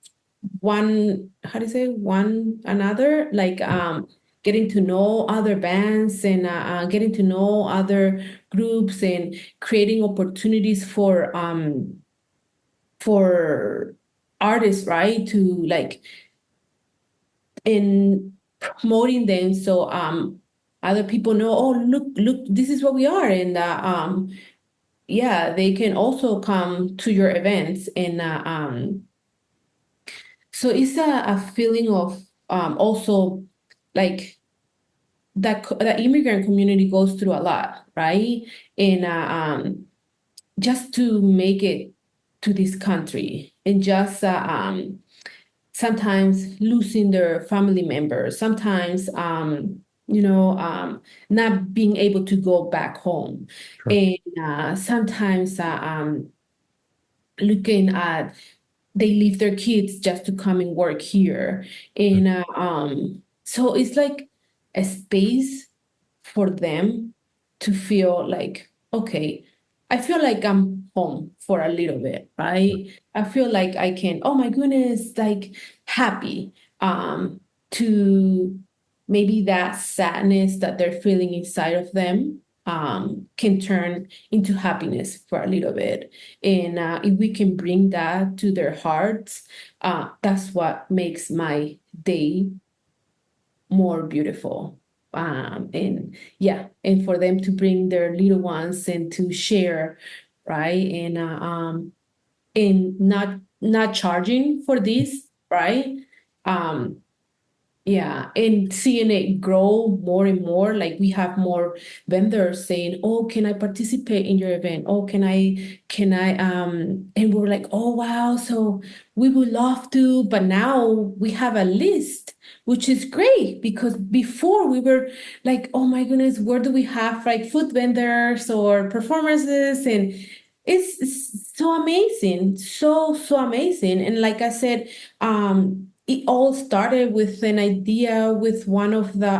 one, how do you say, one another, like getting to know other bands, and getting to know other groups, and creating opportunities for artists, right, to like in promoting them, so other people know, oh, look, this is what we are. And yeah, they can also come to your events. And so it's a feeling of also like that the immigrant community goes through a lot, right? And just to make it to this country, and just sometimes losing their family members, sometimes not being able to go back home, Sure. and sometimes looking at they leave their kids just to come and work here. And so it's like a space for them to feel like, okay, I feel like I'm home for a little bit, right? I feel like I can, oh my goodness, like happy to maybe that sadness that they're feeling inside of them can turn into happiness for a little bit. And if we can bring that to their hearts, that's what makes my day more beautiful. And yeah, and for them to bring their little ones and to share, right? And not charging for this, right? Um, yeah, and seeing it grow more and more, like we have more vendors saying, "Oh, can I participate in your event? Oh, can I?" And we're like, "Oh, wow, so we would love to," but now we have a list, which is great because before we were like, "Oh my goodness, where do we have like food vendors or performances?" And it's so amazing, so amazing. And like I said, it all started with an idea with one of the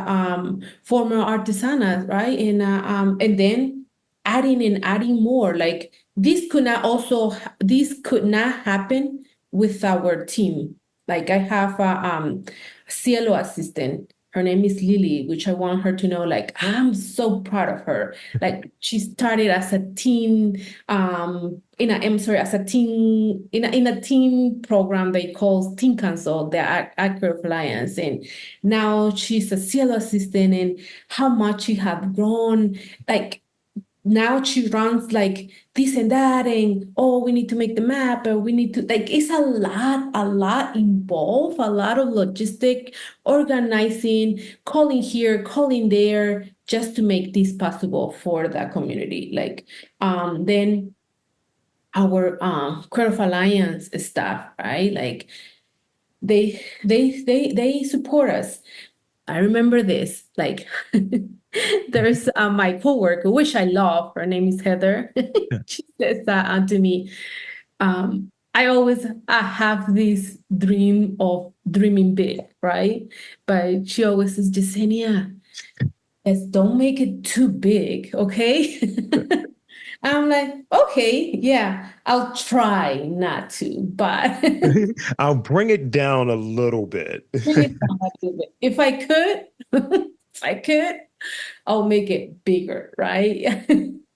former artisanas, right? And then adding more. Like this could not happen with our team. Like I have a cielo assistant. Her name is Lily, which I want her to know. Like I'm so proud of her. Like she started as a teen I'm sorry, as a teen in a teen program they call Teen Council, the Acre Alliance, and now she's a cielo assistant, and how much she have grown. Like now she runs like this and that, and oh, we need to make the map, or we need to like it's a lot involved, a lot of logistic, organizing, calling here, calling there, just to make this possible for the community. Like then our Curve Alliance staff, right? Like they support us. I remember this. Like there's my coworker, which I love. Her name is Heather. She says that to me. I always have this dream of dreaming big, right? But she always says, Yesenia, just don't make it too big, okay? I'm like, okay, yeah, I'll try not to, but I'll bring it down a little bit. bring it down a little bit. If I could, if I could, I'll make it bigger, right?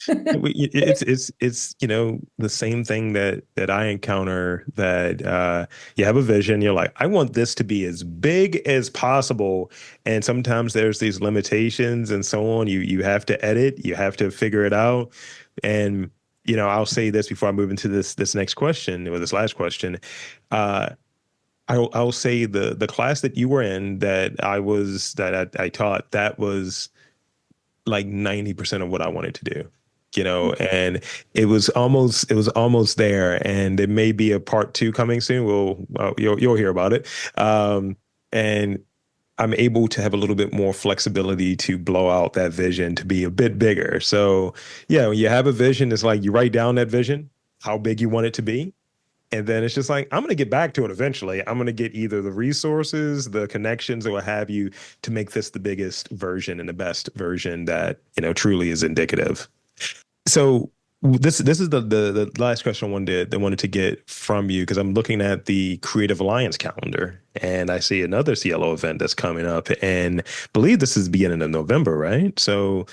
It's the same thing that I encounter, that you have a vision, you're like, I want this to be as big as possible, and sometimes there's these limitations and so on. You have to edit, you have to figure it out. And I'll say this before I move into this next question, or this last question. uh I'll say the class that you were in, that I taught, that was like 90% of what I wanted to do, and it was almost there, and there may be a part two coming soon. You'll hear about it. And I'm able to have a little bit more flexibility to blow out that vision to be a bit bigger. So yeah, when you have a vision, it's like you write down that vision, how big you want it to be. And then it's just like, I'm going to get back to it eventually. I'm going to get either the resources, the connections, or what have you, to make this the biggest version and the best version that, truly is indicative. So this is the last question I wanted to get from you, because I'm looking at the Creative Alliance calendar, and I see another Cielo event that's coming up, and believe this is beginning of November, right? So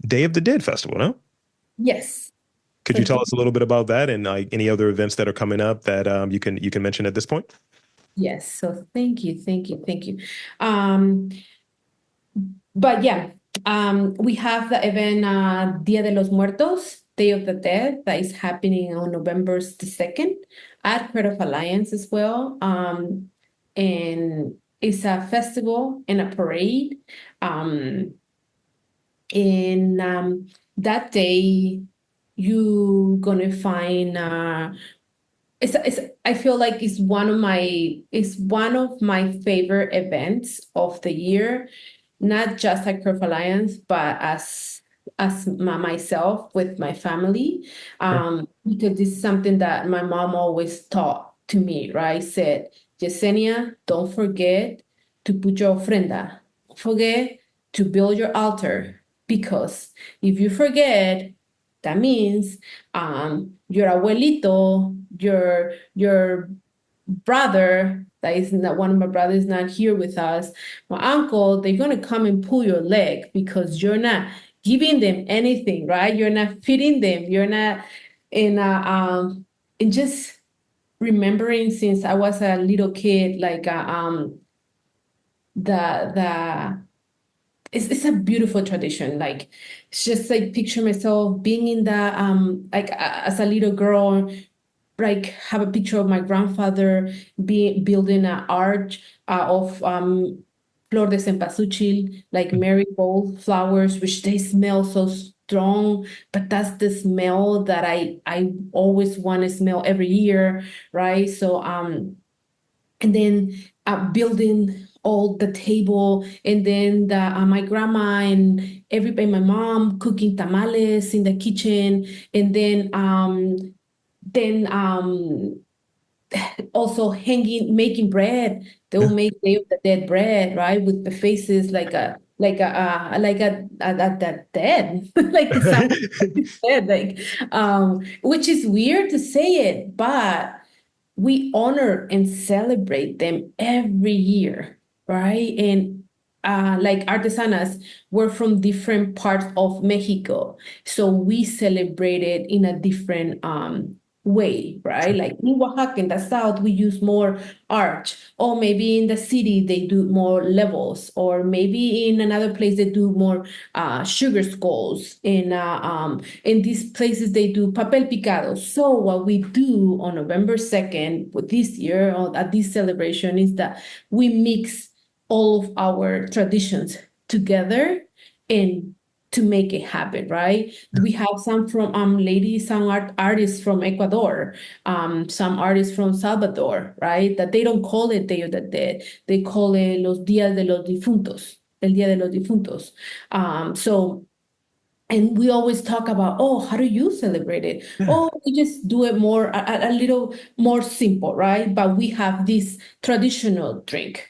Day of the Dead Festival, no? Yes. Could you tell us a little bit about that, and like any other events that are coming up that you can mention at this point? Yes. So thank you. Um, but yeah, we have the event Dia de los Muertos, Day of the Dead, that is happening on November the 2nd at Creative Alliance as well. And it's a festival and a parade. And that day, you gonna find I feel like it's one of my favorite events of the year, not just at Curve Alliance, but myself with my family. Sure. Because this is something that my mom always taught to me, right? Said, Yesenia, don't forget to put your ofrenda. Don't forget to build your altar. Because if you forget, that means your abuelito, your brother, that is not one of my brothers not here with us, my uncle, they're gonna come and pull your leg because you're not giving them anything, right? You're not feeding them. You're not in and just remembering since I was a little kid, like the it's a beautiful tradition. Like it's just like picture myself being in the as a little girl, like have a picture of my grandfather building an arch of flor de cempasúchil, like marigold flowers, which they smell so strong. But that's the smell that I always want to smell every year, right? So and then building all the table, and then my grandma and everybody, my mom cooking tamales in the kitchen, and then also hanging, making bread. They will make Day of the Dead bread, right, with the faces like a dead, like someone dead, like which is weird to say it, but we honor and celebrate them every year, right? And like artesanas, we're from different parts of Mexico, so we celebrate it in a different way, right? Like in Oaxaca, in the south, we use more arch, or maybe in the city they do more levels, or maybe in another place they do more sugar skulls. In these places they do papel picado. So what we do on November 2nd with this year at this celebration is that we mix all of our traditions together and to make it happen, right? We have some from ladies, some artists from Ecuador, some artists from Salvador, right? That they don't call it Day of the Dead, they call it Los Días de los Difuntos, El Día de los Difuntos. So and we always talk about, oh, how do you celebrate it? Yeah. Oh, we just do it more a little more simple, right? But we have this traditional drink,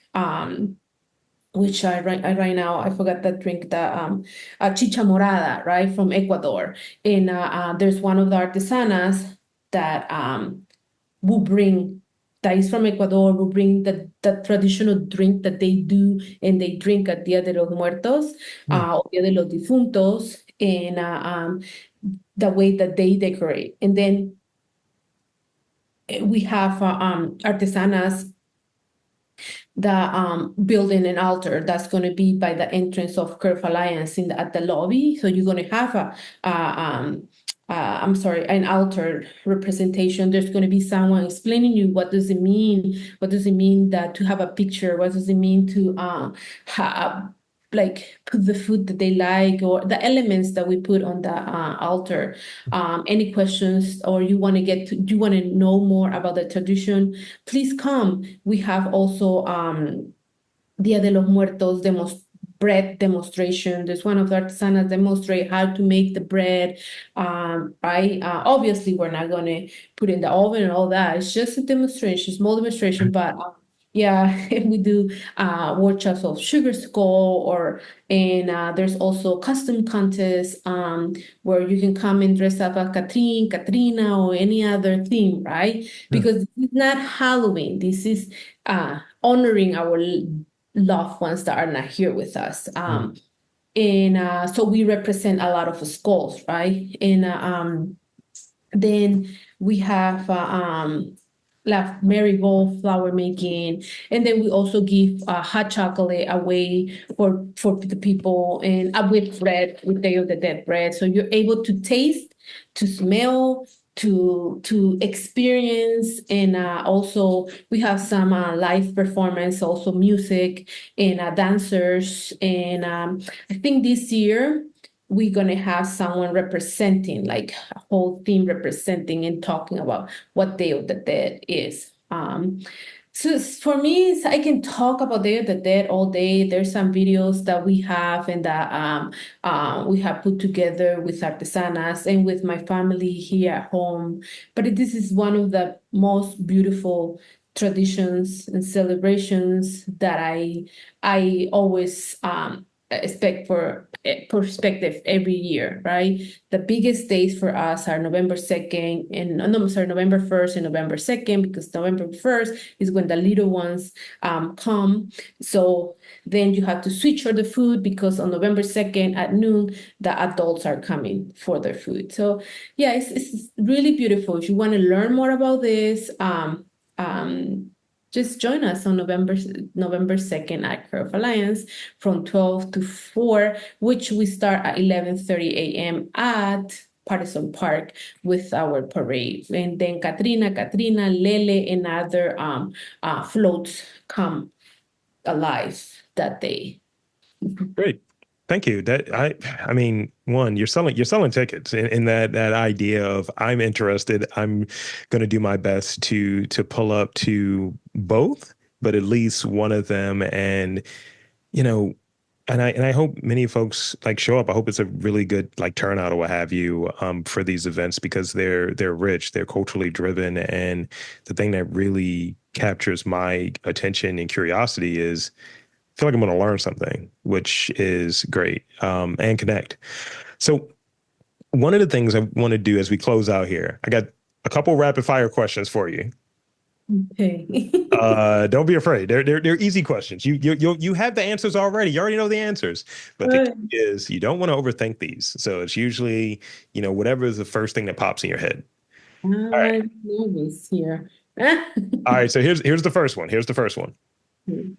which right now I forgot that drink, the chicha morada, right, from Ecuador. And there's one of the artisanas that will bring, that is from Ecuador, will bring the traditional drink that they do and they drink at Dia de los Muertos, Mm. or Dia de los Difuntos, and the way that they decorate. And then we have artesanas the building an altar that's going to be by the entrance of Curve Alliance at the lobby. So you're going to have I'm sorry, an altar representation. There's going to be someone explaining you what does it mean, what does it mean that to have a picture, what does it mean to like put the food that they like, or the elements that we put on the altar. Any questions, or you want to know more about the tradition, please come. We have also Dia de los Muertos bread demonstration. There's one of the artisanas demonstrate how to make the bread. Right? Obviously, we're not going to put in the oven and all that. It's just a demonstration, small demonstration, but yeah, we do workshops of sugar skull, and there's also custom contests where you can come and dress up as Catherine, Katrina, or any other theme, right? Mm. Because this is not Halloween. This is honoring our loved ones that are not here with us. Mm. And so we represent a lot of skulls, right? And then we have like marigold flower making, and then we also give hot chocolate away for the people, and with bread, with Day of the Dead bread. So you're able to taste, to smell, to experience, and also we have some live performance, also music and dancers, and I think this year we're gonna have someone representing, like a whole team representing and talking about what Day of the Dead is. So for me, I can talk about Day of the Dead all day. There's some videos that we have and that we have put together with artesanas and with my family here at home. But this is one of the most beautiful traditions and celebrations that I always expect for perspective every year, right? The biggest days for us are November 2nd and no, I'm sorry, November 1st and November 2nd, because November 1st is when the little ones come. So then you have to switch for the food, because on November 2nd at noon, the adults are coming for their food. So yeah, it's really beautiful. If you want to learn more about this, just join us on November 2nd at Curve Alliance from 12 to 4, which we start at 11:30 a.m. at Patterson Park with our parade. And then Katrina, Lele, and other floats come alive that day. Great. Thank you. I mean, one, you're selling tickets in that idea of I'm interested. I'm going to do my best to pull up to both, but at least one of them. And, you know, and I hope many folks like show up. I hope it's a really good like turnout or what have you for these events because they're rich, they're culturally driven, and the thing that really captures my attention and curiosity is feel like I'm going to learn something, which is great, and connect. So one of the things I want to do as we close out here, I got a couple rapid fire questions for you. Okay. Don't be afraid. They're easy questions. You have the answers already. You already know the answers. But the key is you don't want to overthink these. So it's usually, whatever is the first thing that pops in your head. All right. I'm nervous here. All right. So here's the first one. Here's the first one.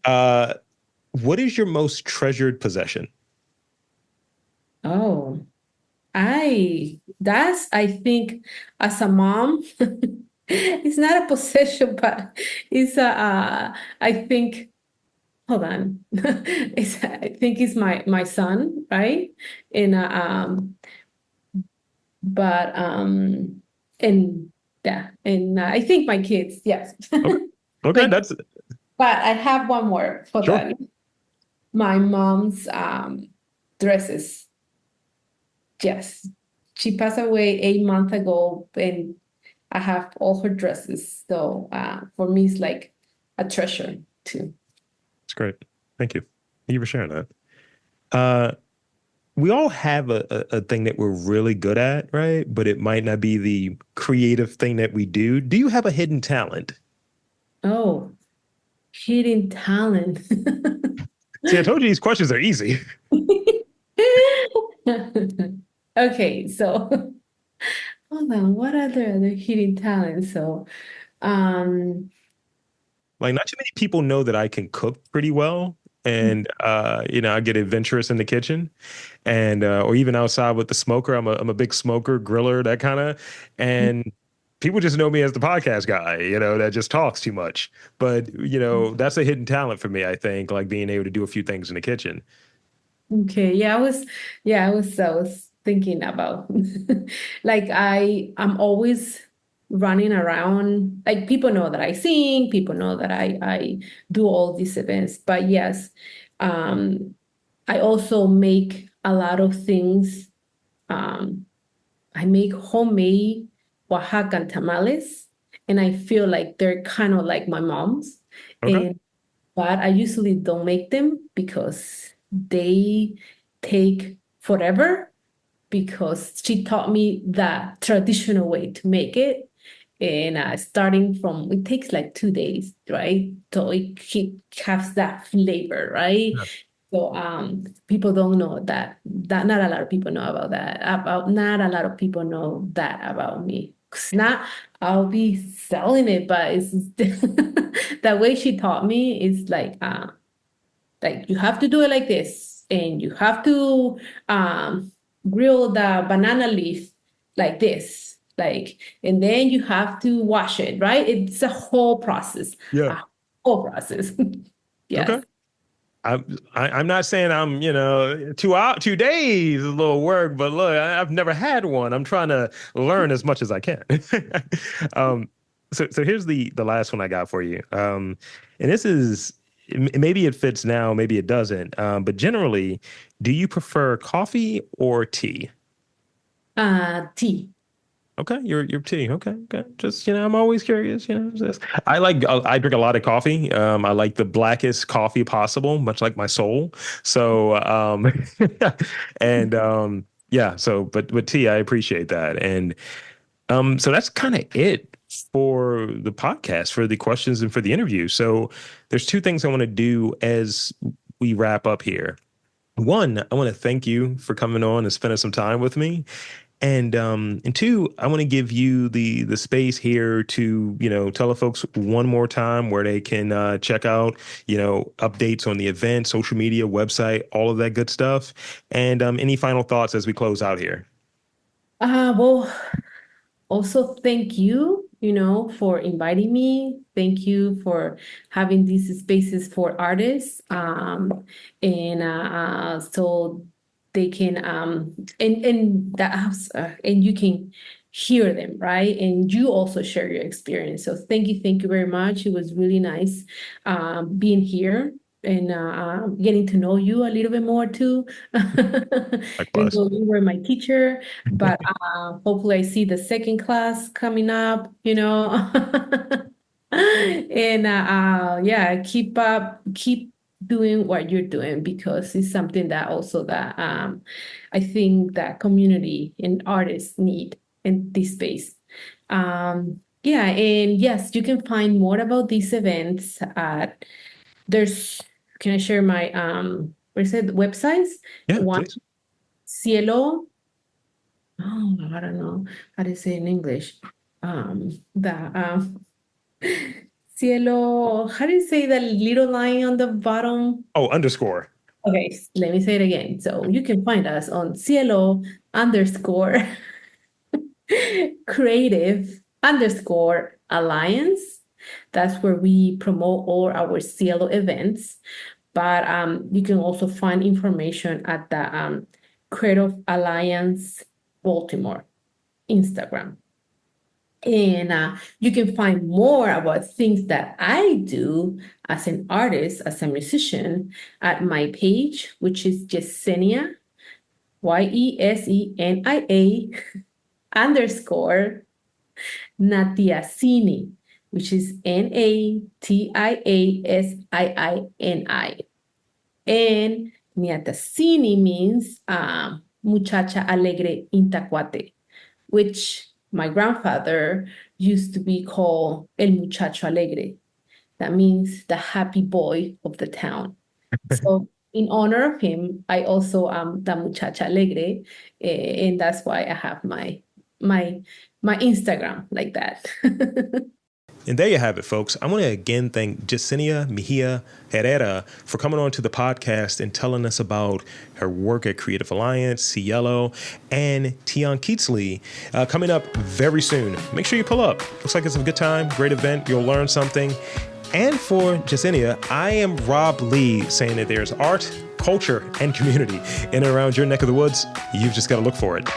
Uh, what is your most treasured possession? Oh, I think as a mom, it's not a possession, but it's I think, hold on. I think it's my son, right? And but and yeah, and I think my kids, yes. Okay. Okay. Like, That's but I have one more. Hold sure. on. My mom's dresses. Yes. She passed away 8 months ago, and I have all her dresses. So for me, it's like a treasure too. It's great. Thank you. Thank you for sharing that. Uh, we all have a thing that we're really good at, right? But it might not be the creative thing that we do. Do you have a hidden talent? Oh, hidden talent. See, I told you these questions are easy. Okay, so hold on. What are the other hidden talents? So, um, Like, not too many people know that I can cook pretty well. And I get adventurous in the kitchen and or even outside with the smoker. I'm a big smoker, griller, that kind of. And people just know me as the podcast guy, that just talks too much. But, that's a hidden talent for me, I think, like being able to do a few things in the kitchen. okay, I was thinking about like I'm always running around. Like people know that I sing, people know that I do all these events. But yes, um, I also make a lot of things. Um, I make homemade Oaxacan tamales, and I feel like they're kind of like my mom's. Okay. And but I usually don't make them because they take forever because she taught me the traditional way to make it. And starting from, it takes like 2 days, right? So it has that flavor, right? Yeah. So people don't know that not a lot of people know about that. About not a lot of people know that about me. 'Cause not I'll be selling it, but it's the way she taught me is like you have to do it like this, and you have to grill the banana leaf like this, like, and then you have to wash it, right? It's a whole process, Yeah. a whole process. Yes. Okay. I'm not saying I'm, 2 days is a little work, but look, I've never had one. I'm trying to learn as much as I can. um, so here's the last one I got for you. And this is maybe it fits now, maybe it doesn't. But generally, do you prefer coffee or tea? Tea. Okay, your tea. Okay, okay. Just I'm always curious. I drink a lot of coffee. I like the blackest coffee possible, much like my soul. So and yeah. So but tea, I appreciate that. And so that's kind of it for the podcast, for the questions and for the interview. So there's two things I want to do as we wrap up here. One, I want to thank you for coming on and spending some time with me. And two, I want to give you the space here to, tell the folks one more time where they can check out, updates on the event, social media, website, all of that good stuff. And any final thoughts as we close out here? Well, also thank you, for inviting me. Thank you for having these spaces for artists. And so they can and you can hear them, right? And you also share your experience. So thank you very much. It was really nice being here and getting to know you a little bit more too. Even Likewise. though you were my teacher, but hopefully I see the second class coming up, And yeah, keep doing what you're doing because it's something that also that I think that community and artists need in this space. Yeah, and yes, you can find more about these events at there's can I share my where is it websites? Yeah, One please. Cielo. Oh, I don't know how to say in English. The Cielo, how do you say that little line on the bottom? Oh, underscore. Okay, let me say it again. So you can find us on Cielo underscore creative underscore alliance. That's where we promote all our Cielo events. But you can also find information at the Creative Alliance Baltimore Instagram. And you can find more about things that I do as an artist, as a musician, at my page, which is Yesenia, Yesenia underscore Natiasini, which is Natiasini. And Niatasini means muchacha alegre intacuate, which my grandfather used to be called El Muchacho Alegre. That means the happy boy of the town. So in honor of him, I also am the Muchacha Alegre, and that's why I have my Instagram like that. And there you have it, folks. I want to again thank Yesenia Mejia Herrera for coming on to the podcast and telling us about her work at Creative Alliance, Cielo, and Tion Keatsley coming up very soon. Make sure you pull up. Looks like it's a good time, great event. You'll learn something. And for Yesenia, I am Rob Lee saying that there's art, culture, and community in and around your neck of the woods. You've just got to look for it.